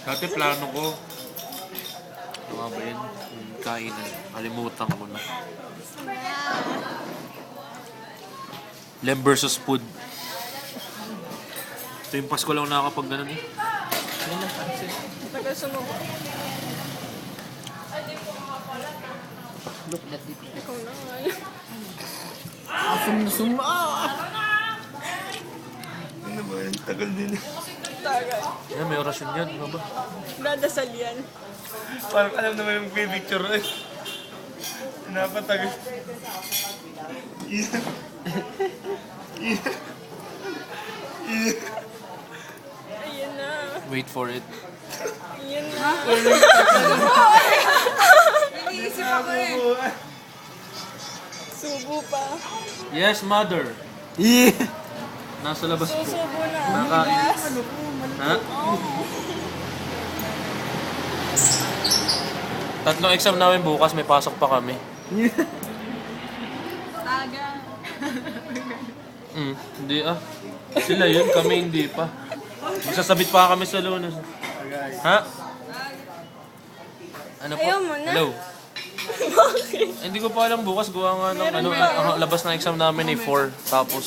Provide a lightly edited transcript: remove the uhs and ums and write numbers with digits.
Dati plano ko. Ano nga ba yun? Kainan. Kalimutan ko na. Lem versus food. Ito yung Pasko lang nakakapag ganun eh. Tagal sumuko. Look at it. Ikaw na nga. Asum na suma. Ano ba yan? Tagal din. Tagal. Yan, may orasyon yan. Ano ba? Dadasal yan. Parang alam naman yung picture eh. Napatagal. Ayan na. Wait for it. Ayan na. Iniisip ako eh. Subo pa. Yes, mother. Yeah. Nasa labas po. Susubo na. Nakain. Ha? Tatlong exam namin bukas, may pasok pa kami. Aga. Hindi ah. Sila yun, kami hindi pa. Magsasabit pa kami sa Lunes. Ha? Ano po? Ayaw mo na. Hello? Bakit? Hindi ko pa alam bukas, gawa nga ng ano, ang labas ng exam namin ay 4. Tapos